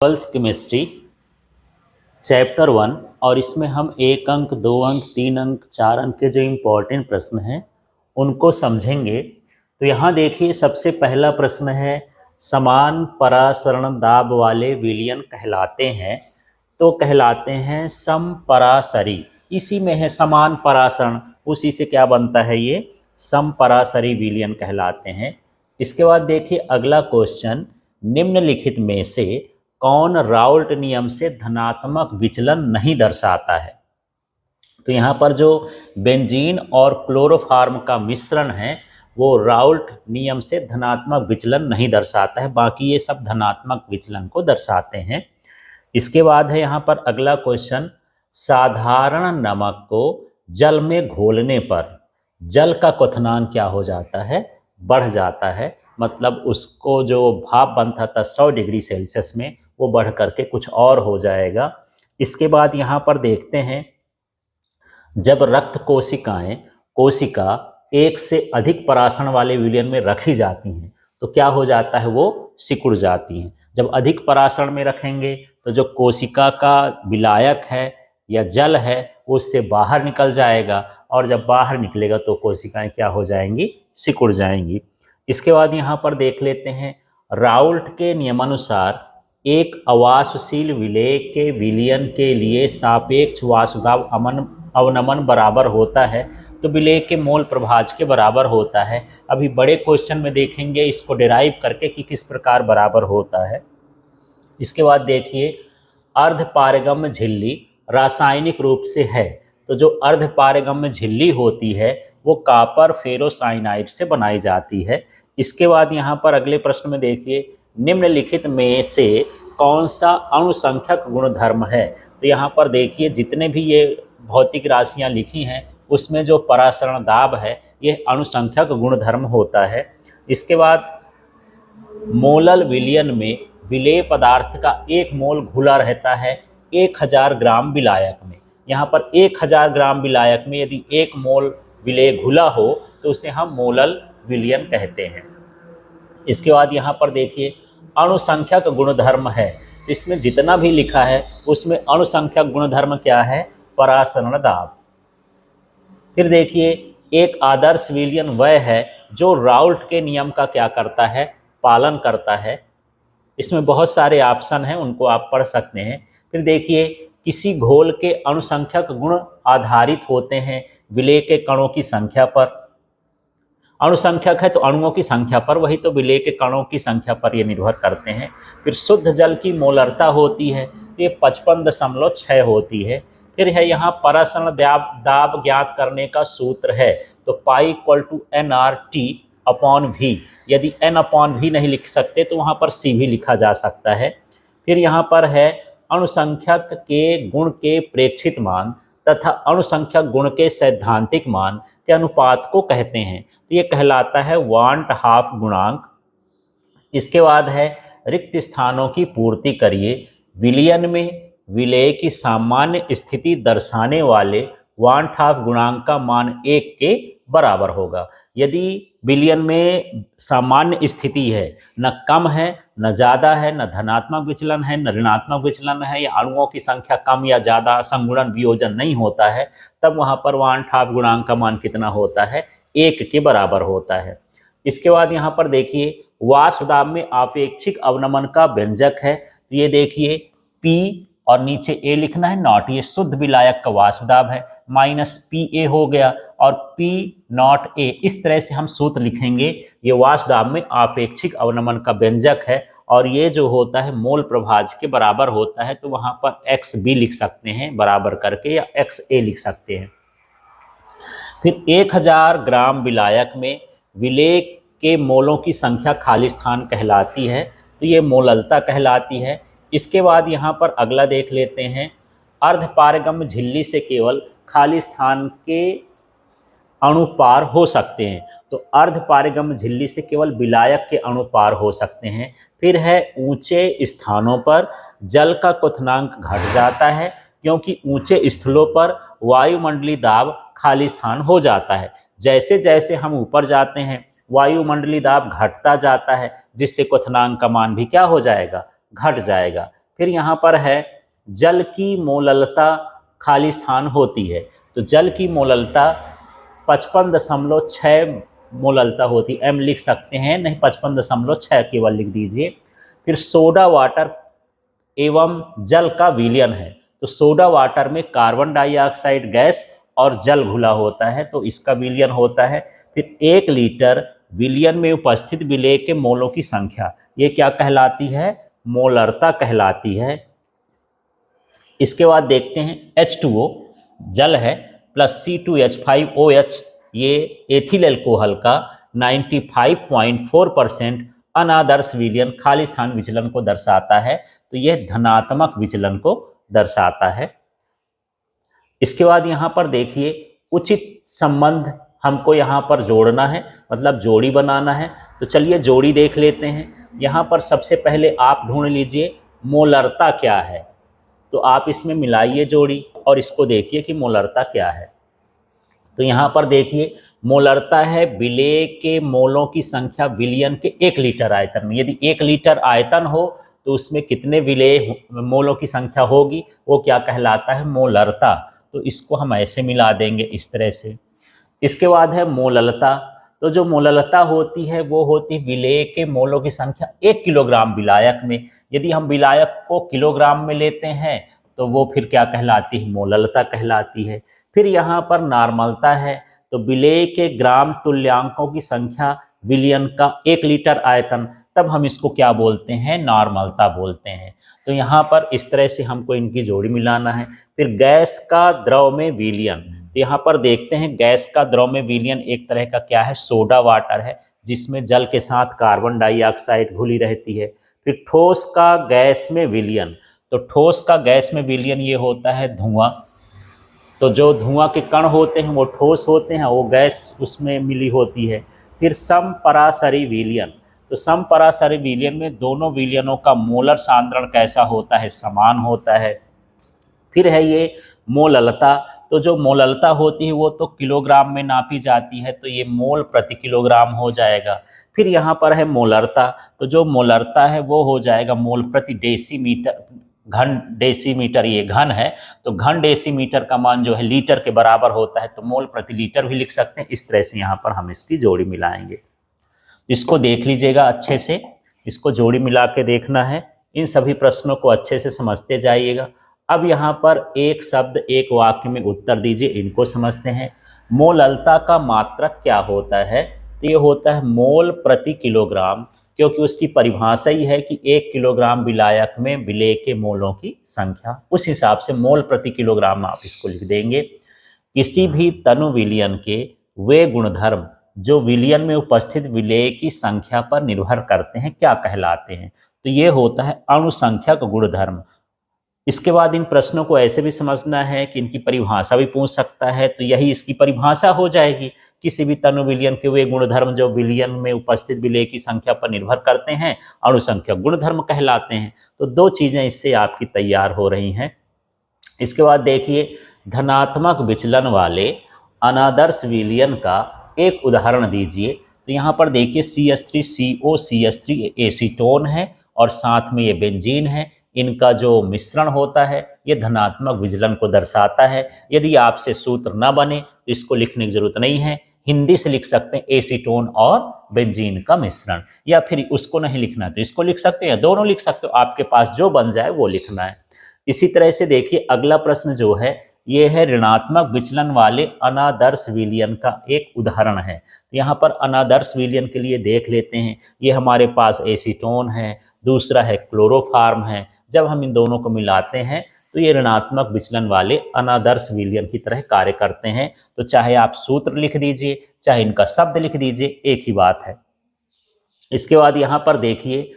Twelfth chemistry chapter 1 और इसमें हम 1 अंक 2 अंक 3 अंक 4 अंक के जो इम्पोर्टेंट प्रश्न हैं उनको समझेंगे। तो यहाँ देखिए सबसे पहला प्रश्न है, समान परासरण दाब वाले विलयन कहलाते हैं, तो कहलाते हैं समपरासरी। इसी में है समान परासरण, उसी से क्या बनता है, ये समपरासरी विलयन कहलाते हैं। इसके बाद देखिए अगला क्वेश्चन, निम्नलिखित में से कौन राउल्ट नियम से धनात्मक विचलन नहीं दर्शाता है। तो यहाँ पर जो बेंजीन और क्लोरोफार्म का मिश्रण है वो राउल्ट नियम से धनात्मक विचलन नहीं दर्शाता है, बाकी ये सब धनात्मक विचलन को दर्शाते हैं। इसके बाद है यहाँ पर अगला क्वेश्चन, साधारण नमक को जल में घोलने पर जल का क्वथनांक क्या हो जाता है, बढ़ जाता है। मतलब उसको जो भाप बनता था 100 डिग्री सेल्सियस में वो बढ़ करके कुछ और हो जाएगा। इसके बाद यहाँ पर देखते हैं, जब रक्त कोशिका एक से अधिक परासरण वाले विलयन में रखी जाती हैं तो क्या हो जाता है, वो सिकुड़ जाती हैं। जब अधिक परासरण में रखेंगे तो जो कोशिका का विलायक है या जल है वो उससे बाहर निकल जाएगा, और जब बाहर निकलेगा तो कोशिकाएं क्या हो जाएंगी, सिकुड़ जाएंगी। इसके बाद यहाँ पर देख लेते हैं, राउल्ट के नियमानुसार एक अवाष्पशील विलेय के विलयन के लिए सापेक्ष वाष्पदाब अवनमन बराबर होता है, तो विलेय के मोल प्रभाज के बराबर होता है। अभी बड़े क्वेश्चन में देखेंगे इसको डिराइव करके कि किस प्रकार बराबर होता है। इसके बाद देखिए, अर्धपारगम्य झिल्ली रासायनिक रूप से है, तो जो अर्धपारगम्य झिल्ली होती है वो कॉपर फेरोसाइनाइड से बनाई जाती है। इसके बाद यहाँ पर अगले प्रश्न में देखिए, निम्नलिखित में से कौन सा अणुसंख्यक गुणधर्म है। तो यहाँ पर देखिए जितने भी ये भौतिक राशियाँ लिखी हैं उसमें जो परासरण दाब है ये अणुसंख्यक गुणधर्म होता है। इसके बाद मोलल विलयन में विलेय पदार्थ का 1 मोल घुला रहता है 1000 ग्राम विलायक में। यहाँ पर 1000 ग्राम विलायक में यदि 1 मोल विलेय घुला हो तो उसे हम मोलल विलयन कहते हैं। इसके बाद यहाँ पर देखिए अणुसंख्यक गुणधर्म है, इसमें जितना भी लिखा है उसमें अणुसंख्यक गुणधर्म क्या है, परासरण दाब। फिर देखिए एक आदर्श विलयन वह है जो राउल्ट के नियम का क्या करता है, पालन करता है। इसमें बहुत सारे ऑप्शन हैं, उनको आप पढ़ सकते हैं। फिर देखिए किसी घोल के अणुसंख्यक गुण आधारित होते हैं विलेय के कणों की संख्या पर। अणुसंख्यक है तो अणुओं की संख्या पर, वही तो विलेय के कणों की संख्या पर ये निर्भर करते हैं। फिर शुद्ध जल की मोलरता होती है तो ये 55.6 होती है। फिर है यहाँ परासरण दाब ज्ञात करने का सूत्र है, तो पाई इक्वल टू nRT/V। यदि n/V नहीं लिख सकते तो वहाँ पर C भी लिखा जा सकता है। फिर यहाँ पर है अणुसंख्यक के गुण के प्रेक्षित मान तथा अणुसंख्यक गुण के सैद्धांतिक मान के अनुपात को कहते हैं, तो ये कहलाता है वांट हाफ गुणांक। इसके बाद है रिक्त स्थानों की पूर्ति करिए, विलयन में विलेय की सामान्य स्थिति दर्शाने वाले वांट हाफ गुणांक का मान 1 के बराबर होगा। यदि विलयन में सामान्य स्थिति है, न कम है न ज़्यादा है, न धनात्मक विचलन है न ऋणात्मक विचलन है, या अणुओं की संख्या कम या ज़्यादा संगुणन वियोजन नहीं होता है, तब वहाँ पर वांट हाफ गुणांक का मान कितना होता है, 1 के बराबर होता है। इसके बाद यहाँ पर देखिए वाष्पदाब में आपेक्षिक अवनमन का व्यंजक है, तो ये देखिए P और नीचे A लिखना है नॉट, ये शुद्ध विलायक का वाष्पदाब है, -PA हो गया और P0A। इस तरह से हम सूत्र लिखेंगे। ये वाष्पदाब में आपेक्षिक अवनमन का व्यंजक है और ये जो होता है मोल प्रभाज के बराबर होता है, तो वहाँ पर XB लिख सकते हैं बराबर करके, या XA लिख सकते हैं। फिर 1000 ग्राम विलायक में विलेय के मोलों की संख्या खाली स्थान कहलाती है, तो ये मोललता कहलाती है। इसके बाद यहाँ पर अगला देख लेते हैं, अर्धपारगम्य झिल्ली से केवल खाली स्थान के अणु पार हो सकते हैं, तो अर्धपारगम्य झिल्ली से केवल विलायक के अणु पार हो सकते हैं। फिर है ऊंचे स्थानों पर जल का क्वथनांक घट जाता है, क्योंकि ऊंचे स्थलों पर वायुमंडलीय दाब खाली स्थान हो जाता है। जैसे जैसे हम ऊपर जाते हैं वायुमंडलीय दाब घटता जाता है, जिससे क्वथनांक का मान भी क्या हो जाएगा, घट जाएगा। फिर यहाँ पर है जल की मोललता खाली स्थान होती है, तो जल की मोललता 55.6 मोललता होती, एम लिख सकते हैं, नहीं 55.6 केवल लिख दीजिए। फिर सोडा वाटर एवं जल का विलयन है, तो सोडा वाटर में कार्बन डाइऑक्साइड गैस और जल घुला होता है, तो इसका विलयन होता है। फिर 1 लीटर विलयन में उपस्थित विलेय के मोलों की संख्या, ये क्या कहलाती है? मोलरता कहलाती है। इसके बाद देखते हैं H2O जल है प्लस C2H5OH, ये एथिल एल्कोहल का 95.4% अनादर्श विलयन खाली स्थान विचलन को दर्शाता है, तो यह धनात्मक विचलन को दर्शाता है। इसके बाद यहाँ पर देखिए उचित संबंध हमको यहाँ पर जोड़ना है, मतलब जोड़ी बनाना है, तो चलिए जोड़ी देख लेते हैं। यहाँ पर सबसे पहले आप ढूंढ लीजिए मोलरता क्या है, तो आप इसमें मिलाइए जोड़ी और इसको देखिए कि मोलरता क्या है। तो यहाँ पर देखिए मोलरता है विलेय के मोलों की संख्या विलयन के 1 लीटर आयतन में। यदि 1 लीटर आयतन हो तो उसमें कितने विलेय मोलों की संख्या होगी, वो क्या कहलाता है? मोलरता। तो इसको हम ऐसे मिला देंगे इस तरह से। इसके बाद है मोललता, तो जो मोललता होती है वो होती है विलेय के मोलों की संख्या 1 किलोग्राम विलायक में। यदि हम विलायक को किलोग्राम में लेते हैं तो वो फिर क्या कहलाती है? मोललता कहलाती है। फिर यहाँ पर नॉर्मलता है, तो विलेय के ग्राम तुल्यांकों की संख्या विलयन का 1 लीटर आयतन, तब हम इसको क्या बोलते हैं? नॉर्मलता बोलते हैं। तो यहाँ पर इस तरह से हमको इनकी जोड़ी मिलाना है। फिर गैस का द्रव में विलयन, तो यहाँ पर देखते हैं गैस का द्रव में विलयन एक तरह का क्या है? सोडा वाटर है, जिसमें जल के साथ कार्बन डाइऑक्साइड घुली रहती है। फिर ठोस का गैस में विलयन, तो ठोस का गैस में विलयन ये होता है धुआं, तो जो धुआं के कण होते हैं वो ठोस होते हैं, वो गैस उसमें मिली होती है। फिर समपरासरी विलयन, तो समपरासरी विलयन में दोनों विलयनों का मोलर सांद्रण कैसा होता है? समान होता है। फिर है ये मोललता, तो जो मोललता होती है वो तो किलोग्राम में नापी जाती है, तो ये मोल प्रति किलोग्राम हो जाएगा। फिर यहाँ पर है मोलरता, तो जो मोलरता है वो हो जाएगा मोल प्रति डेसीमीटर, घन डेसीमीटर, ये घन है तो घन डेसीमीटर का मान जो है लीटर के बराबर होता है, तो मोल प्रति लीटर भी लिख सकते हैं। इस तरह से यहाँ पर हम इसकी जोड़ी मिलाएंगे। इसको देख लीजिएगा अच्छे से, इसको जोड़ी मिला के देखना है। इन सभी प्रश्नों को अच्छे से समझते जाइएगा। अब यहाँ पर एक शब्द एक वाक्य में उत्तर दीजिए, इनको समझते हैं। मोललता का मात्रक क्या होता है? तो ये होता है मोल प्रति किलोग्राम, क्योंकि उसकी परिभाषा ही है कि 1 किलोग्राम विलायक में विलेय के मोलों की संख्या, उस हिसाब से मोल प्रति किलोग्राम आप इसको लिख देंगे। किसी भी तनु विलयन के वे गुणधर्म जो विलयन में उपस्थित विलेय की संख्या पर निर्भर करते हैं क्या कहलाते हैं? तो ये होता है अणुसंख्यक गुणधर्म। इसके बाद इन प्रश्नों को ऐसे भी समझना है कि इनकी परिभाषा भी पूछ सकता है, तो यही इसकी परिभाषा हो जाएगी। किसी भी तनु विलयन के वे गुणधर्म जो विलयन में उपस्थित विलेय की संख्या पर निर्भर करते हैं अणुसंख्यक गुणधर्म कहलाते हैं। तो 2 चीज़ें इससे आपकी तैयार हो रही हैं। इसके बाद देखिए धनात्मक विचलन वाले अनादर्श विलयन का एक उदाहरण दीजिए। तो यहाँ पर देखिए CH3CO एसीटोन है और साथ में ये बेंजीन है। इनका जो मिश्रण होता है ये धनात्मक विचलन को दर्शाता है। यदि आपसे सूत्र न बने तो इसको लिखने की जरूरत नहीं है, हिंदी से लिख सकते हैं एसीटोन और बेंजीन का मिश्रण, या फिर उसको नहीं लिखना तो इसको लिख सकते हैं, या दोनों लिख सकते हो, आपके पास जो बन जाए वो लिखना है। इसी तरह से देखिए अगला प्रश्न जो है ये है ऋणात्मक विचलन वाले अनादर्श विलयन का एक उदाहरण है। यहाँ पर अनादर्श विलयन के लिए देख लेते हैं। ये हमारे पास एसीटोन है, दूसरा है क्लोरोफार्म है। जब हम इन दोनों को मिलाते हैं तो ये ऋणात्मक विचलन वाले अनादर्श विलयन की तरह कार्य करते हैं। तो चाहे आप सूत्र लिख दीजिए चाहे इनका शब्द लिख दीजिए, एक ही बात है। इसके बाद यहाँ पर देखिए